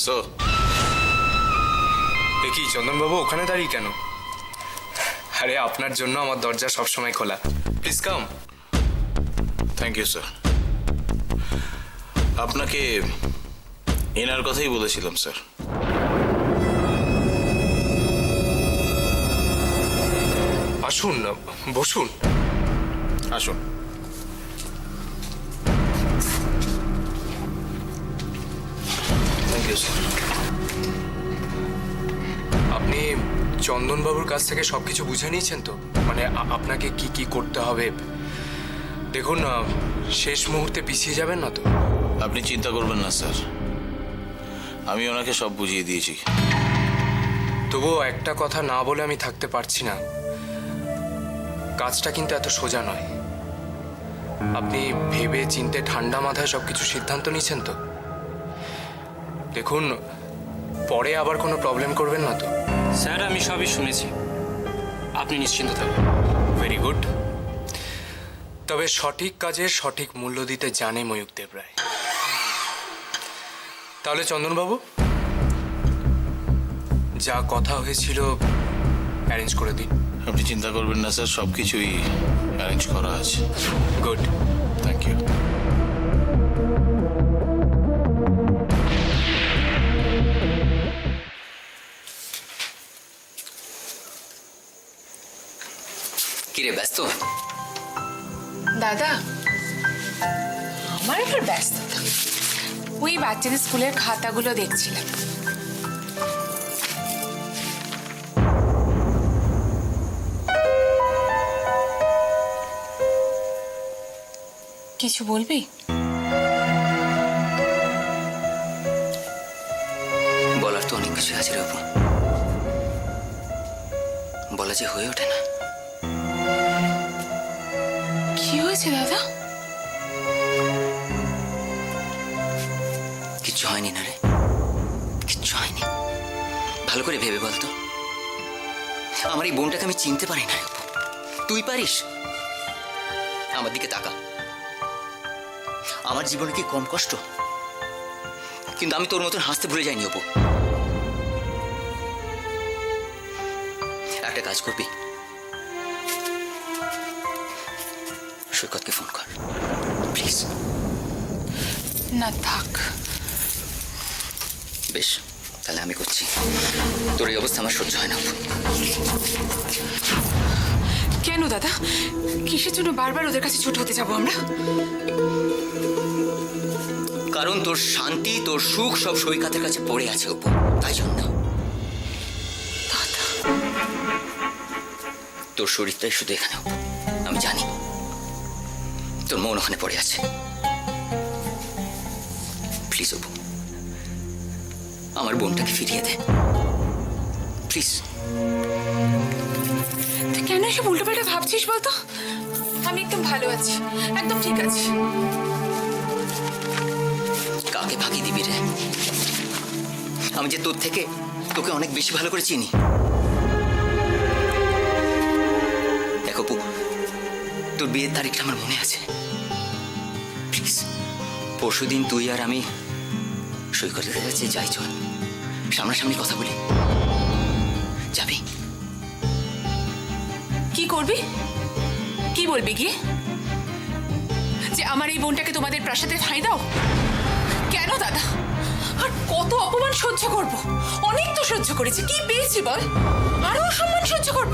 So কি চন্দনবাবু ওখানে দাঁড়িয়ে কেন? আরে আপনার জন্য আমার দরজা সবসময় খোলা, please come. Thank you sir. আপনাকে এনার কথাই বলেছিলাম স্যার। আসুন, বসুন। আসুন। Thank you sir. আপনি চন্দনবাবুর কাছ থেকে সবকিছু বুঝে নিয়েছেন তো? মানে আপনাকে কি কি করতে হবে? দেখুন, শেষ মুহূর্তে পিছিয়ে যাবেন না তো? আপনি চিন্তা করবেন না স্যার, আমি ওনাকে সব বুঝিয়ে দিয়েছি। তবুও একটা কথা না বলে আমি থাকতে পারছি না। কাজটা কিন্তু এত সোজা নয়। আপনি ভেবে চিন্তে ঠান্ডা মাথায় সবকিছু সিদ্ধান্ত নিয়েছেন তো? দেখুন, পরে আবার কোনো প্রবলেম করবেন না তো? স্যার, আমি সবই শুনেছি, আপনি নিশ্চিন্ত থাকুন। Very good. তবে সঠিক কাজের সঠিক মূল্য দিতে জানে ময়ূক দেব রায়। তাহলে চন্দনবাবু, যা কথা হয়েছিল অ্যারেঞ্জ করে দিন। আপনি চিন্তা করবেন না স্যার, সব কিছুই অ্যারেঞ্জ করা আছে। Good, thank you. কিরে, ব্যস্ত? দাদা, আমার আবার ব্যস্ততা, ওই বাচ্চাদের স্কুলের খাতাগুলো দেখছিলাম। কিছু বলবি? বলার তো অনেক কিছু আছে রে অপু, বলা যে হয়ে ওঠে না। কি হয়েছে দাদা? কিচ্ছু হয়নি না রে, কিচ্ছু হয়নি। ভালো করে ভেবে বলতো, আমার এই বোনটাকে আমি চিনতে পারি না রে অপু। তুই পারিস? আমার দিকে তাকা। আমার জীবনে কি কম কষ্ট? কিন্তু আমি তোর মতন হাসতে ভুলে যাইনি অপু। একটা কাজ করবি, সৈকতকে ফোন কর প্লিজ। না থাক। বেশ, তাহলে আমি করছি। তোর এই অবস্থা আমার সহ্য হয় না। কেন দাদা? কিসের জন্য বারবার ওদের কাছে ছোট হতে যাবো আমরা? কারণ তোর শান্তি, তোর সুখ সব সৈকতের কাছে পড়ে আছে অপু, তাই জন্য। দাদা, তোর শরীরটাই শুধু এখানে অপু, আমি জানি। তোর মন ওখানে পড়ে আছে। প্লিজ অপু, আমার বোনটাকে ফিরিয়ে দে প্লিজ। তুই কেন এসব উল্টোপাল্টা ভাবছিস বলতো? আমি একদম ভালো আছি, একদম ঠিক আছি। কাকে ফাঁকি দিবি রে? আমি যে তোর থেকে তোকে অনেক বেশি ভালো করে চিনি। দেখ অপু, তোর বিয়ের তারিখটা আমার মনে আছে। প্লিজ, পরশুদিন তুই আর আমি সৈকতের কাছে যাই, চল সামনাসামনি কথা বলি। যাবি? কি করবি? কি বলবি গিয়ে? যে আমার এই বোনটাকে তোমাদের প্রাসাদে ঠাঁই দাও? কেন দাদা? আর কত অপমান সহ্য করব? অনেক তো সহ্য করেছি, কি পেয়েছি বল? আরো অসম্মান সহ্য করব?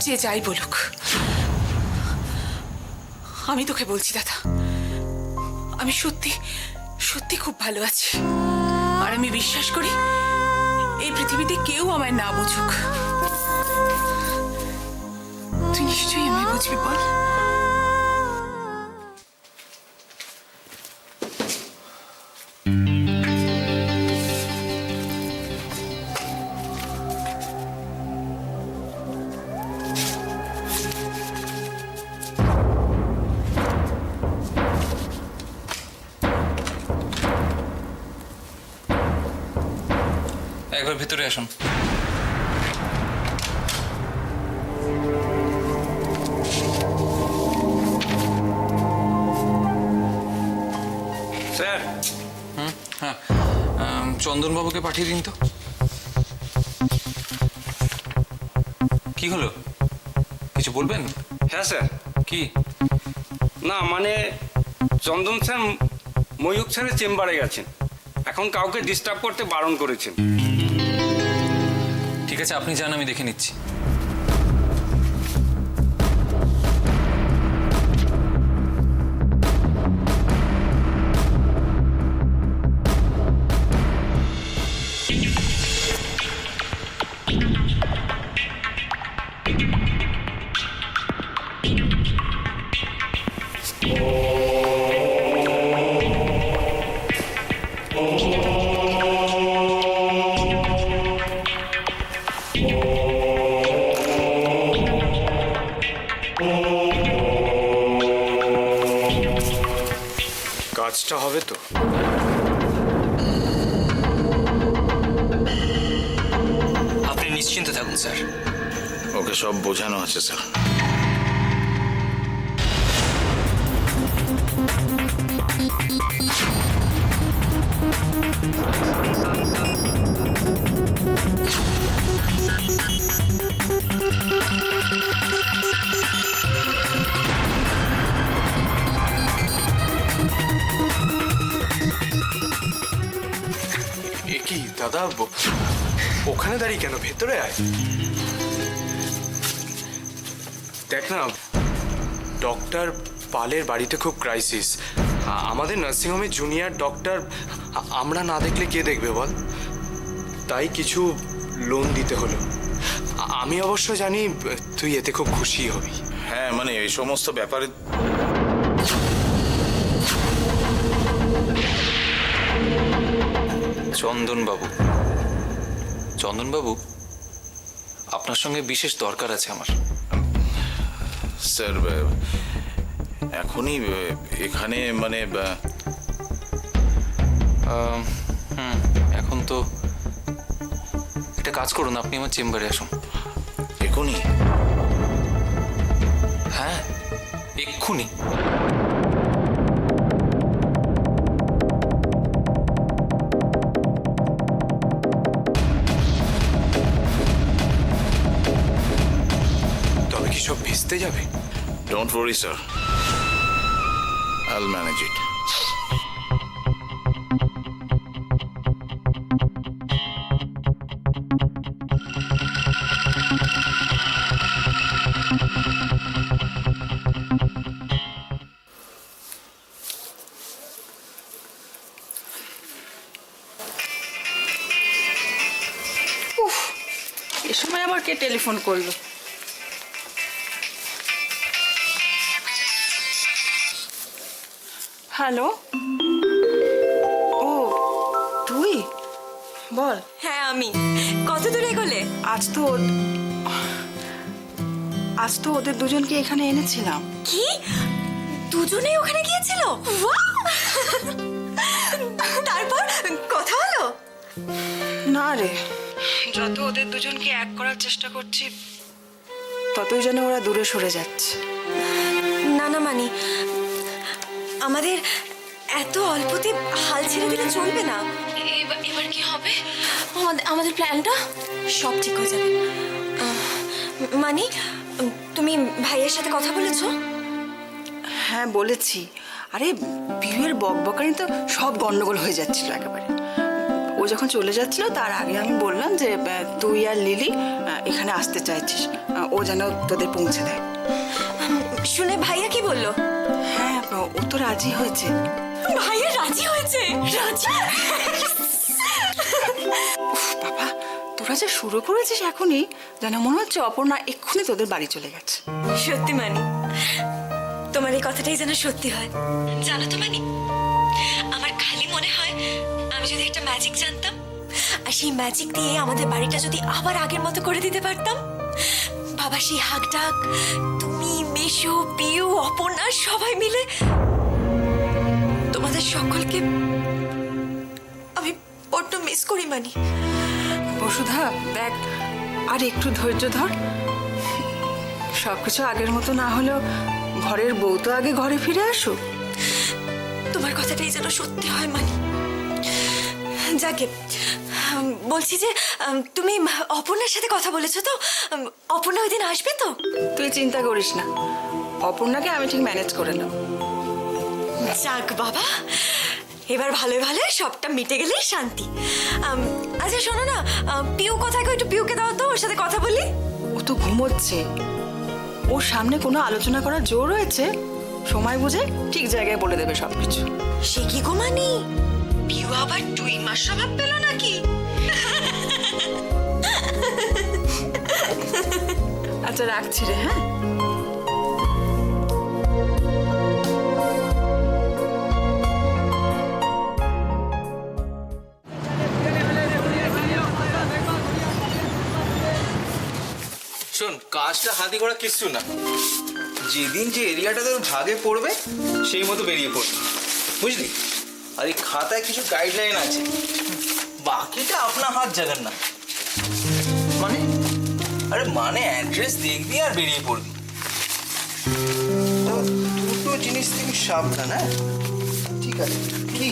যে যাই বলুক, আমি তোকে বলছি দাদা, আমি সত্যি সত্যি খুব ভালো আছি। আর আমি বিশ্বাস করি এই পৃথিবীতে কেউ আমায় না বুঝুক। তুই নিশ্চয়ই আমায় বুঝবি বল? একবার ভিতরে আসুন। স্যার, চন্দনবাবুকে পাঠিয়ে দিন তো। কি হলো, কিছু বলবেন? হ্যাঁ স্যার। কি? না মানে চন্দন স্যার ময়ূক স্যারের চেম্বারে গেছেন, এখন কাউকে ডিস্টার্ব করতে বারণ করেছেন। ঠিক আছে, আপনি যান, আমি দেখে নিচ্ছি। কাজটা হবে তো? আপনি নিশ্চিন্ত থাকুন স্যার। ওকে সব বোঝানো আছে স্যার। এ কি দাদা, ওখানে দাঁড়িয়ে কেন? ভেতরে আয়। দেখ না, ডক্টর পালের বাড়িতে খুব ক্রাইসিস। আমাদের নার্সিংহোমে জুনিয়র ডক্টর আমরা না দেখলে কে দেখবে বল? তাই কিছু লোন দিতে হলো। আমি অবশ্য জানি তুই এতে খুব খুশি হবি। হ্যাঁ মানে এই সমস্ত ব্যাপারে চন্দনবাবু, চন্দনবাবু, আপনার সঙ্গে বিশেষ দরকার আছে আমার। স্যার এখনই এখানে মানে এখন তো একটা কাজ করুন, আপনি আমার চেম্বারে আসুন। এখনই? হ্যাঁ, এক্ষুনি। তবে কি সব ভিজতে যাবে? ডোন্ট ওয়ারি স্যার, আইল ম্যানেজ ইট। এ সময় আবার কে টেলিফোন করলো? হ্যালো, ও তুই বল। হ্যাঁ আমি। কত দূর এগোলে? আজ তো ওদের দুজনকে এখানে এনেছিলাম। কি দুজনেই ওখানে গিয়েছিল? তারপর কথা হলো? না রে, যত ওদের দুজনকে এক করার চেষ্টা করছি ততই যেন ওরা দূরে সরে যাচ্ছে। না না মানি, আমাদের এত অল্পতে হাল ছেড়ে দিলে চলবে না। এবার কি হবে? আমাদের প্ল্যানটা? সব ঠিক হয়ে যাবে। মানি, তুমি ভাইয়ের সাথে কথা বলেছো? হ্যাঁ বলেছি। আরে বিয়ের বকবকানি তো সব গন্ডগোল হয়ে যাচ্ছিল একেবারে। ও যখন চলে যাচ্ছিল তার আগে আমি বললাম যে তুই আর লিলি এখানে আসতে চাইছিস, ও যেন তোদের পৌঁছে দেয়। শুনে ভাইয়া কি বললো? হ্যাঁ, ও তো রাজি হয়েছে। ভাইয়া রাজি হয়েছে? রাজি? উফ বাবা, তোরা যে শুরু করেছিস এখনই, যেন মনে হচ্ছে অপর্ণা এক্ষুনি তোদের বাড়ি চলে গেছে। সত্যি মানি, তোমার এই কথাটাই যেন সত্যি হয়। জানো তো মানি, আমার খালি মনে হয় আমি যদি একটা ম্যাজিক জানতাম, আর সেই ম্যাজিক দিয়ে আমাদের বাড়িটা যদি আবার আগের মতো করে দিতে পারতাম। বাবা সেই হাক ডাক, তুমি, মেশো, পিউ, অপর্ণা সবাই মিলে তোমাদের সকলকে আমি বড্ড মিস করি মানি। বসুধা দেখ, আর একটু ধৈর্য ধর। সবকিছু আগের মতো না হলেও ঘরের বউ তো আগে ঘরে ফিরে আসুক। তোমার কথাটাই যেন সত্যি হয় মানি। যাকে বলছি যে তুমি অপর্ণার সাথে কথা বলেছো তো? অপর্ণা ওই দিন আসবে তো? তুই চিন্তা করিস না, অপর্ণাকে আমি ঠিক ম্যানেজ করে নেব। যাক বাবা, এবার ভালো ভালো সবটা মিটে গেলেই শান্তি। আচ্ছা শোনো না, পিউ কোথায় গো? একটু পিউকে দাও তো, ওর সাথে কথা বলি। ও তো ঘুমোচ্ছে, ওর সামনে কোনো আলোচনা করার জোর রয়েছে? সময় বুঝে ঠিক জায়গায় বলে দেবে সবকিছু। সে কি গো মানি, পিউ আবার 2 মাস স্বভাব পেল নাকি? আচ্ছা রাখছি রে, হ্যাঁ? শোন, কাজটা হাতে করা কিচ্ছু না। যেদিন যে এরিয়াটা তোর ভাগে পড়বে সেই মতো বেরিয়ে পড়বে, বুঝলি? আর এই খাতায় কিছু গাইডলাইন আছে, বাকিটা আপনার হাত জানেন না। মানে আরে মানে অ্যাড্রেস দেখবি আর বেরিয়ে পড়বি। তো দুটো জিনিস থেকে সাবধান, হ্যাঁ? ঠিক আছে। কি?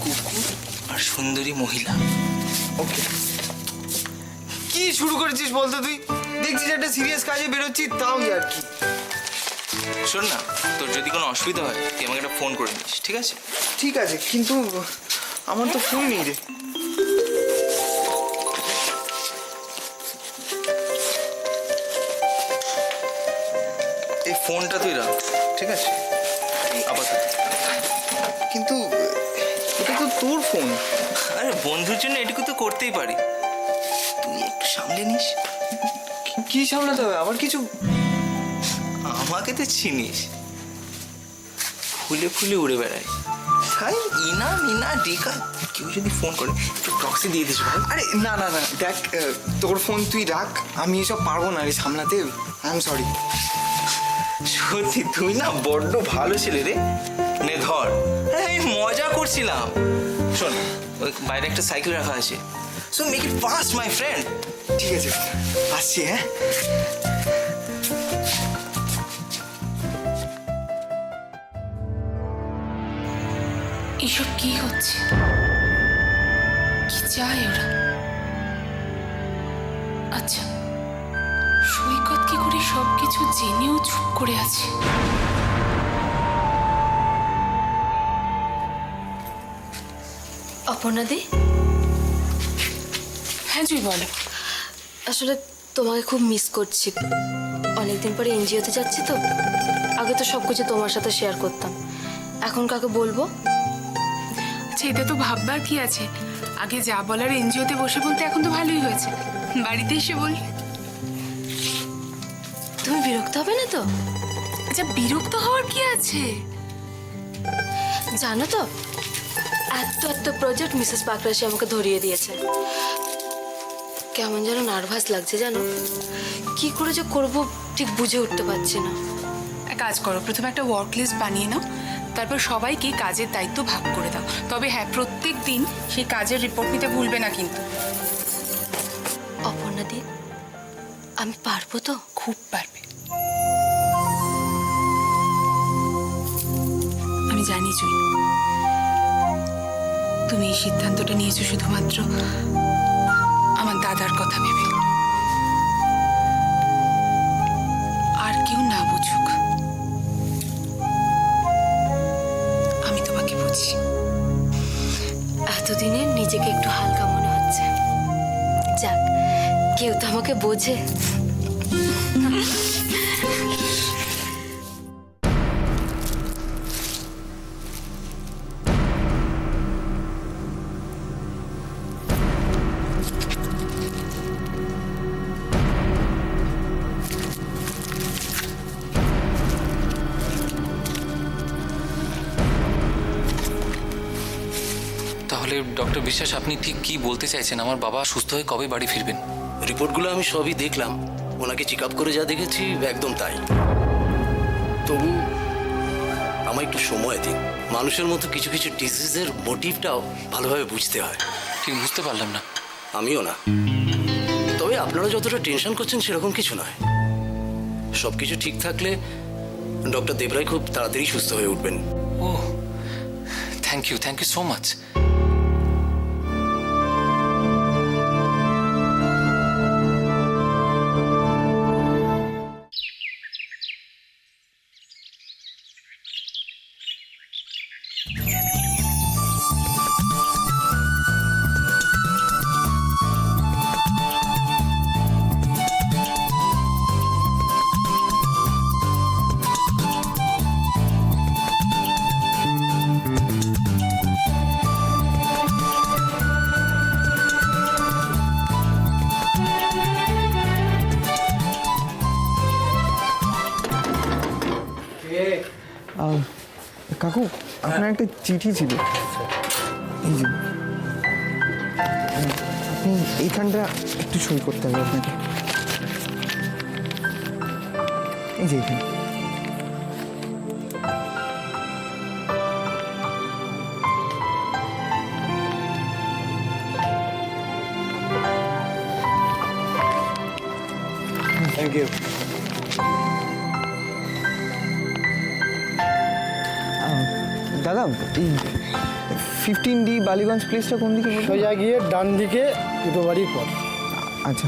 কুকুর আর সুন্দরী মহিলা। ওকে। কি শুরু করেছিস বলতো তুই? দেখছিস একটা সিরিয়াস কাজে বেরোচ্ছি, তাও আর কি। শোন না, তোর যদি কোনো অসুবিধা হয় তুই আমাকে একটা ফোন করে নিস, ঠিক আছে? ঠিক আছে, কিন্তু আমার তো ফোন নেই রে। এই ফোনটা তুই রাখ, ঠিক আছে? আপাতত। কিন্তু এটা তো তোর ফোন। আরে বন্ধুর জন্য এটুকু তো করতেই পারি, তুই একটু সামলে নিস। কি সামলাতে হবে? আবার কিছু? আমাকে তো চিনিস, ফুলে ফুলে উড়ে বেড়াই। তাই ইনা মিনা ডিকা কেউ যদি ফোন করে একটু প্রক্সি দিয়ে দিস ভাই। আরে না না না, দেখ তোর ফোন তুই রাখ, আমি এসব পারবো না রে সামলাতে। I am sorry. সত্যি তুই না বড্ড ভালো ছেলে রে। নে ধর, আমি মজা করছিলাম। শোন, ওই বাইরে একটা সাইকেল রাখা আছে, so make it fast my friend. ঠিক আছে, আসছি। হ্যাঁ, এসব কি হচ্ছে? কি চায় ওরা? আচ্ছা, সৈকত কি করে সবকিছু জেনেও চুপ করে আছে? অপর্ণা দি, হ্যাঁ জুই বলো। আসলে তোমাকে খুব মিস করছি। অনেকদিন পরে এনজিওতে যাচ্ছি তো। আগে তো সব কিছু তোমার সাথে শেয়ার করতাম, এখন কাকে বলবো? আচ্ছা, এতে তো ভাববার কি আছে? আগে যা বলার এনজিওতে বসে বলতে, এখন তো ভালোই হয়েছে, বাড়িতে এসে বলি। তুমি বিরক্ত হবে না তো? আচ্ছা, বিরক্ত হওয়ার কি আছে? জানো তো, এত প্রজেক্ট মিসেস পাকরাশি আমাকে ধরিয়ে দিয়েছে। কেমন যেন নার্ভাস লাগছে, জানো? কি করে যে করবো ঠিক বুঝে উঠতে পারছি না। এক কাজ করো, প্রথমে একটা ওয়ার্ক লিস্ট বানিয়ে নাও, তারপর সবাইকে কাজের দায়িত্ব ভাগ করে দাও। তবে হ্যাঁ, প্রত্যেক দিন সেই কাজের রিপোর্ট নিতে ভুলবে না কিন্তু। অপর্ণা দি, আমি পারবো তো? খুব পারবে, আমি জানি জুই। তুমি এই সিদ্ধান্তটা নিয়েছো শুধুমাত্র আমার দাদার কথা ভেবে, আর কেউ না বুঝুক। আমি তোমাকে বুঝি। এতদিনে নিজেকে একটু হালকা মনে হচ্ছে। যাক, কেউ তো আমাকে বোঝে। তাহলে ডক্টর বিশ্বাস, আপনি ঠিক কি বলতে চাইছেন? আমার বাবা সুস্থ হয়ে কবে বাড়ি ফিরবেন? রিপোর্টগুলো আমি সবই দেখলাম, ওনাকে চেক আপ করে যা দেখেছি একদম তাই। তবু আমার একটু সময় দিন। মানুষের মতো কিছু কিছু ডিজিজের মোটিভটাও ভালোভাবে বুঝতে হয়। ঠিক বুঝতে পারলাম না। আমিও না, তবে আপনারা যতটা টেনশন করছেন সেরকম কিছু নয়। সব কিছু ঠিক থাকলে ডক্টর দেবরায় খুব তাড়াতাড়ি সুস্থ হয়ে উঠবেন। ও, থ্যাংক ইউ সো মাচ। কাকু আপনার একটা চিঠি ছিল, এই যে আপনি এইখানটা একটু সই করতে হবে আপনাকে, এই যে এখানে। Thank you. দাদা এই 15D বালিগঞ্জ প্লেসটা কোন দিকে? সোজা গিয়ে ডান দিকে দুটো বাড়ির পর। আচ্ছা।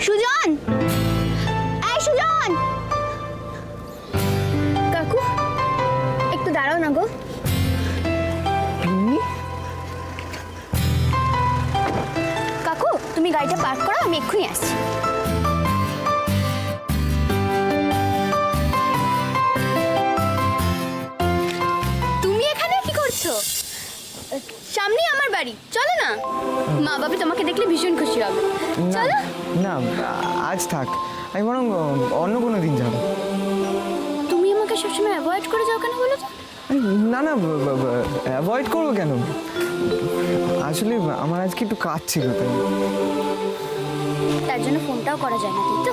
সুজন, এই সুজন, কাকু একটু দাঁড়াও না গো। কাকু তুমি গাড়িটা পার্ক করো, আমি এক্ষুনি আসছি। তুমি এখানে কি করছো? সামনেই আমার বাড়ি, চলো না। মা বাবা তোমাকে দেখলে ভীষণ খুশি হবে, চলো। না আজ থাক, আমি বরং অন্য কোনো দিন যাবো। তুমি আমাকে সবসময় অ্যাভয়েড করে যাও কেন বলো তো? না না, অ্যাভয়েড করবো কেন? আসলে আমার আজকে একটু কাজ ছিল, তাই। তার জন্য ফোনটাও করা যায় না, তাই তো?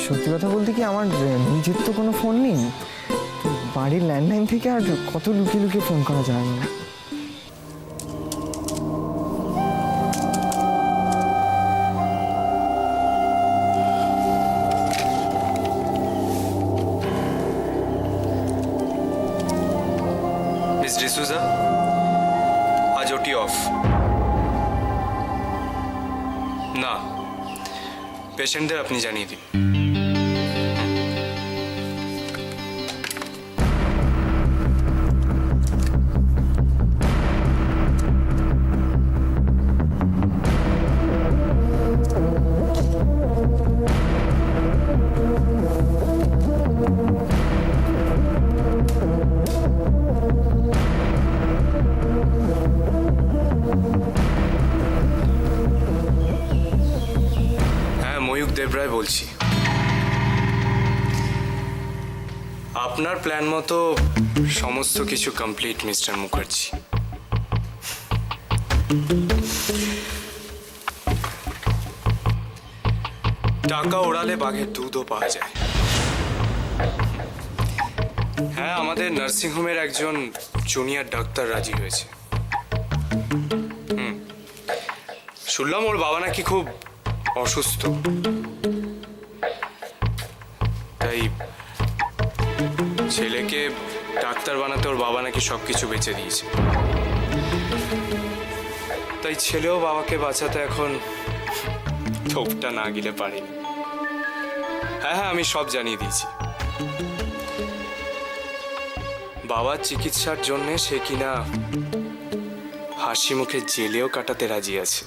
সত্যি কথা বলতে কি, আমার নিজের তো কোনো ফোন নেই। বাড়ির ল্যান্ডলাইন থেকে আর কত লুকিয়ে লুকিয়ে ফোন করা যায় না। মিস ডিসুজা, আজ ওটি অফ। না, পেশেন্টদের আপনি জানিয়ে দিন। ময়ূক দেবরায় বলছি। আপনার প্ল্যান মতো সমস্ত কিছু কমপ্লিট মিস্টার মুখার্জি। টাকা ওড়ালে বাঘের দুধও পাওয়া যায়। হ্যাঁ, আমাদের নার্সিংহোমের একজন জুনিয়র ডাক্তার রাজি হয়েছে। শুনলাম ওর বাবা নাকি খুব অসুস্থ, তাই ছেলেকে ডাক্তার বানাতে ওর বাবা নাকি সবকিছু বেঁচে দিয়েছে। তাই ছেলেও বাবাকে বাঁচাতে এখন থোপটা না গিলে পারেনি। হ্যাঁ হ্যাঁ, আমি সব জানিয়ে দিয়েছি। বাবার চিকিৎসার জন্য সে কিনা হাসি মুখে জেলেও কাটাতে রাজি আছে।